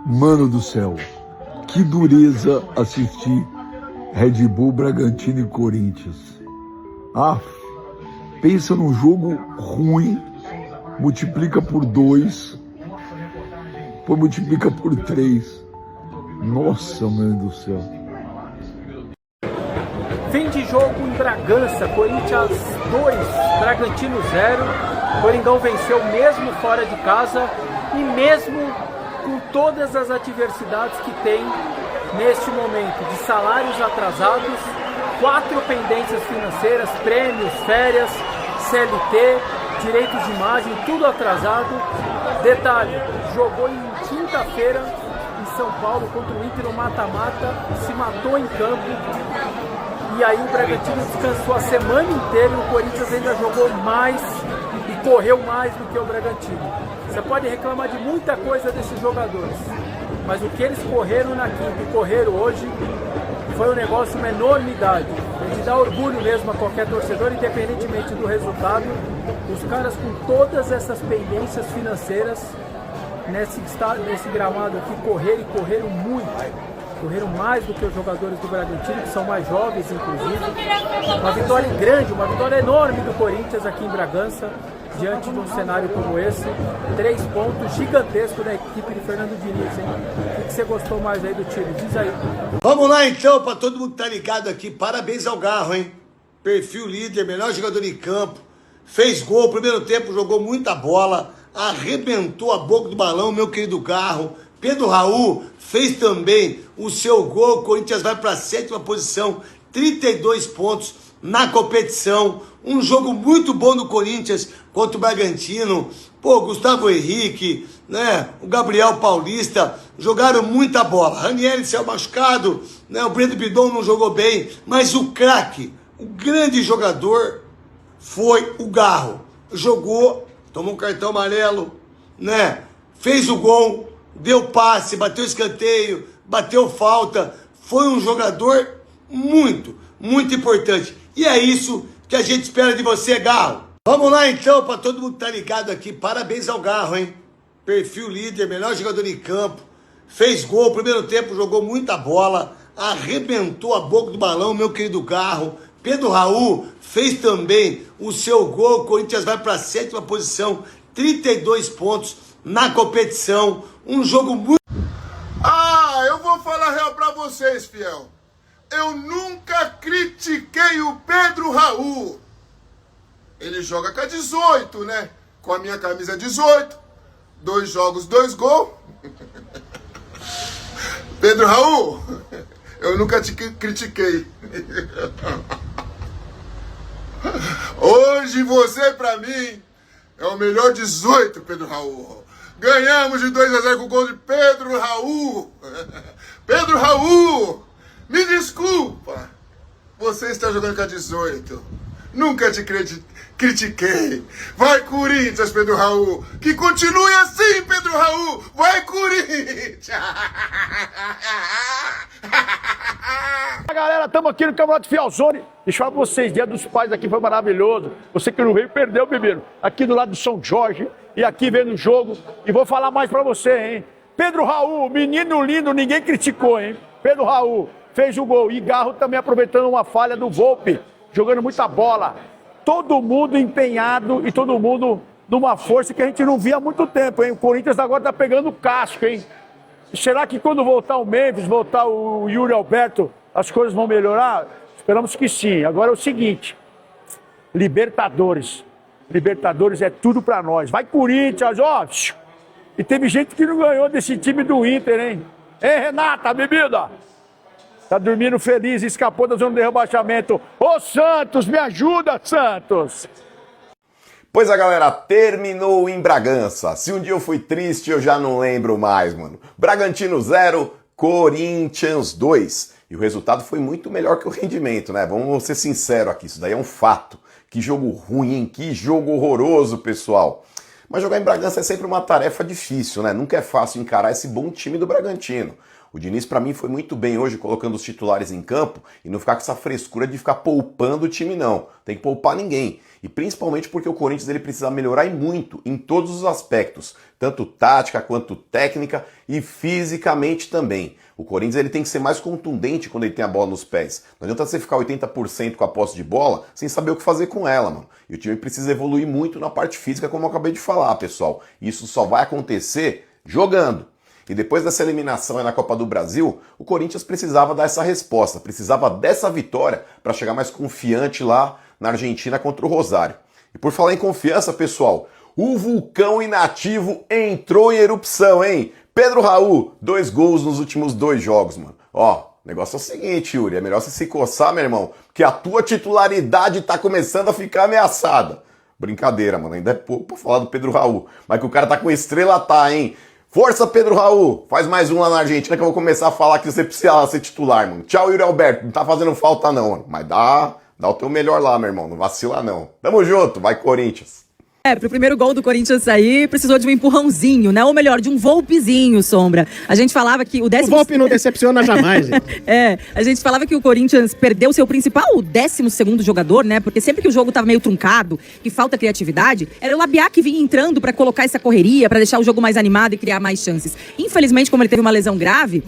Mano do céu, que dureza assistir Red Bull, Bragantino e Corinthians. Ah, pensa num jogo ruim, multiplica por 2, depois multiplica por 3. Nossa, mano do céu. Fim de jogo em Bragança, Corinthians 2, Bragantino 0. Coringão venceu mesmo fora de casa e mesmo com todas as adversidades que tem neste momento, de salários atrasados, 4 pendências financeiras, prêmios, férias, CLT, direitos de imagem, tudo atrasado. Detalhe, jogou em quinta-feira em São Paulo contra o Inter no mata-mata, se matou em campo. E aí o Bragantino descansou a semana inteira e o Corinthians ainda jogou mais e correu mais do que o Bragantino. Você pode reclamar de muita coisa desses jogadores, mas o que eles correram na quinta e correram hoje foi um negócio, uma enormidade. É de dar orgulho mesmo a qualquer torcedor, independentemente do resultado. Os caras com todas essas pendências financeiras nesse gramado aqui correram muito. Correram mais do que os jogadores do Bragantino, que são mais jovens, inclusive. Uma vitória grande, uma vitória enorme do Corinthians aqui em Bragança, diante de um cenário como esse. 3 pontos gigantescos da equipe de Fernando Diniz, hein? O que você gostou mais aí do time? Diz aí. Vamos lá então, para todo mundo que tá ligado aqui. Parabéns ao Garro, hein? Perfil líder, melhor jogador em campo. Fez gol, primeiro tempo jogou muita bola. Arrebentou a boca do balão, meu querido Garro. Pedro Raul fez também o seu gol. O Corinthians vai para a 7ª posição, 32 pontos na competição. Um jogo muito bom do Corinthians contra o Bragantino. Pô, Gustavo Henrique, né? O Gabriel Paulista jogaram muita bola. Ranieri saiu machucado, né? O Breno Bidon não jogou bem, mas o craque, o grande jogador foi o Garro. Jogou, tomou um cartão amarelo, né? Fez o gol. Deu passe, bateu escanteio, bateu falta. Foi um jogador muito, muito importante. E é isso que a gente espera de você, Garro. Vamos lá então, para todo mundo que tá ligado aqui. Parabéns ao Garro, hein? Perfil líder, melhor jogador em campo. Fez gol, primeiro tempo jogou muita bola. Arrebentou a boca do balão, meu querido Garro. Pedro Raul fez também o seu gol. O Corinthians vai para a 7ª posição, 32 pontos na competição. Um jogo muito... Eu vou falar real pra vocês, fiel. Eu nunca critiquei o Pedro Raul. Ele joga com a 18, né? Com a minha camisa 18. 2 jogos, 2 gols. Pedro Raul, eu nunca te critiquei. Hoje você, pra mim, é o melhor 18, Pedro Raul. Ganhamos de 2-0 com o gol de Pedro Raul. Pedro Raul, me desculpa. Você está jogando com a 18. Nunca te critiquei. Vai, Corinthians, Pedro Raul. Que continue assim, Pedro Raul. Vai, Corinthians. Galera, estamos aqui no Campeonato Fialzone. Deixa eu falar pra vocês, Dia dos Pais aqui foi maravilhoso. Você que não veio, perdeu, beberam. Aqui do lado do São Jorge e aqui vendo o jogo. E vou falar mais pra você, hein. Pedro Raul, menino lindo, ninguém criticou, hein. Pedro Raul fez o gol. E Garro também aproveitando uma falha do Volpi, jogando muita bola. Todo mundo empenhado e todo mundo numa força que a gente não via há muito tempo, hein. O Corinthians agora tá pegando o casco, hein. Será que quando voltar o Memphis, voltar o Yuri Alberto, as coisas vão melhorar? Esperamos que sim. Agora é o seguinte, Libertadores. Libertadores é tudo pra nós. Vai, Corinthians, ó. E teve gente que não ganhou desse time do Inter, hein? Hein, Renata, bebida? Tá dormindo feliz, escapou da zona de rebaixamento. Ô, Santos, me ajuda, Santos! Pois a galera, terminou em Bragança. Se um dia eu fui triste, eu já não lembro mais, mano. Bragantino 0, Corinthians 2. E o resultado foi muito melhor que o rendimento, né? Vamos ser sinceros aqui, isso daí é um fato. Que jogo ruim, hein? Que jogo horroroso, pessoal. Mas jogar em Bragança é sempre uma tarefa difícil, né? Nunca é fácil encarar esse bom time do Bragantino. O Diniz, pra mim, foi muito bem hoje colocando os titulares em campo e não ficar com essa frescura de ficar poupando o time, não. Tem que poupar ninguém. E principalmente porque o Corinthians ele precisa melhorar e muito em todos os aspectos, tanto tática quanto técnica e fisicamente também. O Corinthians ele tem que ser mais contundente quando ele tem a bola nos pés. Não adianta você ficar 80% com a posse de bola sem saber o que fazer com ela, mano. E o time precisa evoluir muito na parte física, como eu acabei de falar, pessoal. Isso só vai acontecer jogando. E depois dessa eliminação na Copa do Brasil, o Corinthians precisava dar essa resposta, precisava dessa vitória para chegar mais confiante lá na Argentina contra o Rosário. E por falar em confiança, pessoal, o vulcão inativo entrou em erupção, hein? Pedro Raul, 2 gols nos últimos 2 jogos, mano. Ó, o negócio é o seguinte, Yuri, é melhor você se coçar, meu irmão, porque a tua titularidade tá começando a ficar ameaçada. Brincadeira, mano, ainda é pouco pra falar do Pedro Raul, mas que o cara tá com estrela, tá, hein? Força, Pedro Raul! Faz mais um lá na Argentina que eu vou começar a falar que você precisa ser titular, mano. Tchau, Yuri Alberto, não tá fazendo falta não, mano. Mas dá o teu melhor lá, meu irmão, não vacila não. Tamo junto, vai Corinthians! Pro primeiro gol do Corinthians sair, precisou de um empurrãozinho, né? Ou melhor, de um Volpezinho, Sombra. A gente falava que o décimo... O Volpe não decepciona jamais, gente. A gente falava que o Corinthians perdeu seu principal, o 12º jogador, né? Porque sempre que o jogo tava meio truncado, que falta criatividade, era o Labiá que vinha entrando pra colocar essa correria, pra deixar o jogo mais animado e criar mais chances. Infelizmente, como ele teve uma lesão grave,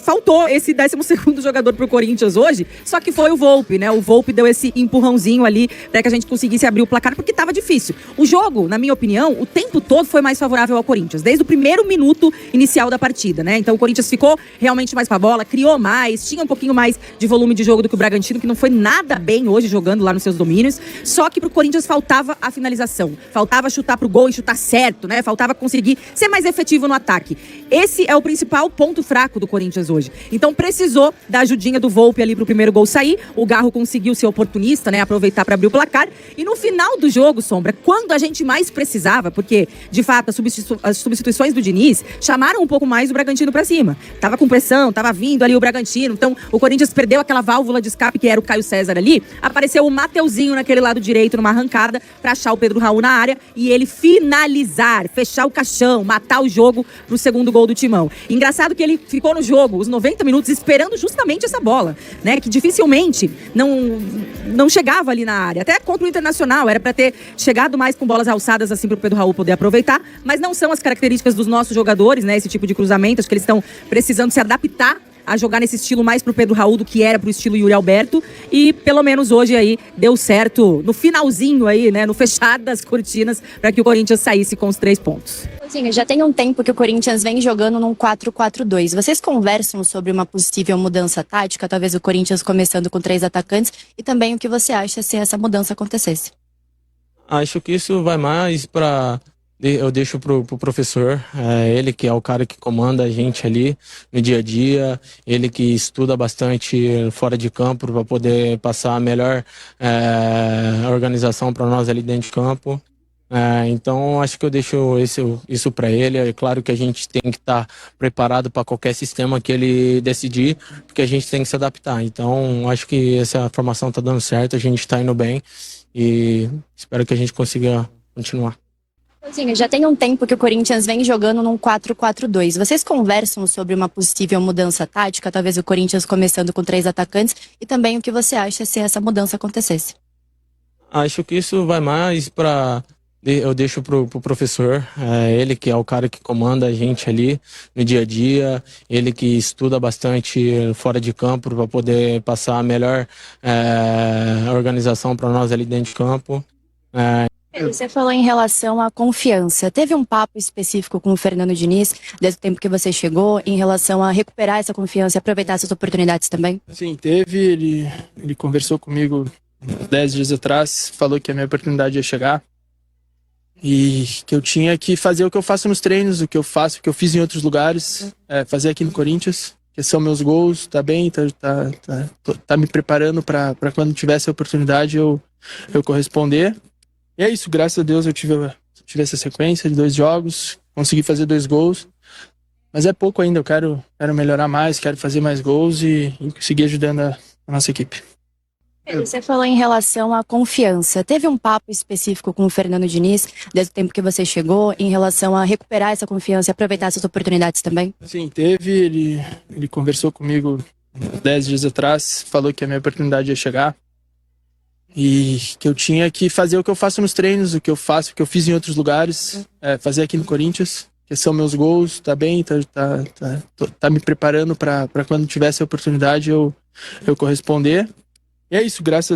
faltou esse 12º jogador pro Corinthians hoje, só que foi o Volpe, né? O Volpe deu esse empurrãozinho ali pra que a gente conseguisse abrir o placar, porque tava difícil. O jogo, na minha opinião, o tempo todo foi mais favorável ao Corinthians, desde o primeiro minuto inicial da partida, né? Então o Corinthians ficou realmente mais com a bola, criou mais, tinha um pouquinho mais de volume de jogo do que o Bragantino, que não foi nada bem hoje jogando lá nos seus domínios, só que pro Corinthians faltava a finalização, faltava chutar pro gol e chutar certo, né? Faltava conseguir ser mais efetivo no ataque. Esse é o principal ponto fraco do Corinthians hoje. Então precisou da ajudinha do Volpe ali pro primeiro gol sair, o Garro conseguiu ser oportunista, né? Aproveitar para abrir o placar, e no final do jogo, Sombra, quando a gente mais precisava, porque, de fato, as substituições do Diniz chamaram um pouco mais o Bragantino pra cima. Tava com pressão, tava vindo ali o Bragantino, então o Corinthians perdeu aquela válvula de escape que era o Caio César ali, apareceu o Mateuzinho naquele lado direito, numa arrancada, pra achar o Pedro Raul na área e ele finalizar, fechar o caixão, matar o jogo pro segundo gol do Timão. Engraçado que ele ficou no jogo os 90 minutos esperando justamente essa bola, né, que dificilmente não chegava ali na área, até contra o Internacional, era pra ter chegado mais com bolas alçadas assim pro Pedro Raul poder aproveitar, mas não são as características dos nossos jogadores, né, esse tipo de cruzamento, acho que eles estão precisando se adaptar a jogar nesse estilo mais pro Pedro Raul do que era pro estilo Yuri Alberto, e pelo menos hoje aí deu certo no finalzinho aí, né, no fechar das cortinas, para que o Corinthians saísse com os 3 pontos. Sim, já tem um tempo que o Corinthians vem jogando num 4-4-2. Vocês conversam sobre uma possível mudança tática, talvez o Corinthians começando com 3 atacantes, e também o que você acha se essa mudança acontecesse? Acho que isso vai mais para... Eu deixo pro professor, ele que é o cara que comanda a gente ali no dia a dia, ele que estuda bastante fora de campo para poder passar a melhor organização para nós ali dentro de campo. Então acho que eu deixo isso para ele. É claro que a gente tem que estar preparado para qualquer sistema que ele decidir, porque a gente tem que se adaptar. Então acho que essa formação está dando certo, a gente está indo bem e espero que a gente consiga continuar. Sim, já tem um tempo que o Corinthians vem jogando num 4-4-2. Vocês conversam sobre uma possível mudança tática, talvez o Corinthians começando com 3 atacantes, e também o que você acha se essa mudança acontecesse? Acho que isso vai mais para... Eu deixo pro professor, ele que é o cara que comanda a gente ali no dia a dia, ele que estuda bastante fora de campo para poder passar a melhor organização para nós ali dentro de campo. Você falou em relação à confiança. Teve um papo específico com o Fernando Diniz, desde o tempo que você chegou, em relação a recuperar essa confiança e aproveitar essas oportunidades também? Sim, teve. Ele conversou comigo 10 dias atrás, falou que a minha oportunidade ia chegar e que eu tinha que fazer o que eu faço nos treinos, o que eu fiz em outros lugares, fazer aqui no Corinthians, que são meus gols, tá bem, tá me preparando para quando tivesse a oportunidade eu corresponder. E é isso, graças a Deus eu tive essa sequência de 2 jogos, consegui fazer 2 gols, mas é pouco ainda, eu quero melhorar mais, quero fazer mais gols e seguir ajudando a nossa equipe. Você falou em relação à confiança. Teve um papo específico com o Fernando Diniz, desde o tempo que você chegou, em relação a recuperar essa confiança e aproveitar essas oportunidades também? Sim, teve. Ele conversou comigo 10 dias atrás, falou que a minha oportunidade ia chegar e que eu tinha que fazer o que eu faço nos treinos, o que eu faço, o que eu fiz em outros lugares, fazer aqui no Corinthians, que são meus gols, tá bem, tá me preparando para quando tivesse a oportunidade eu corresponder. E é isso, graças a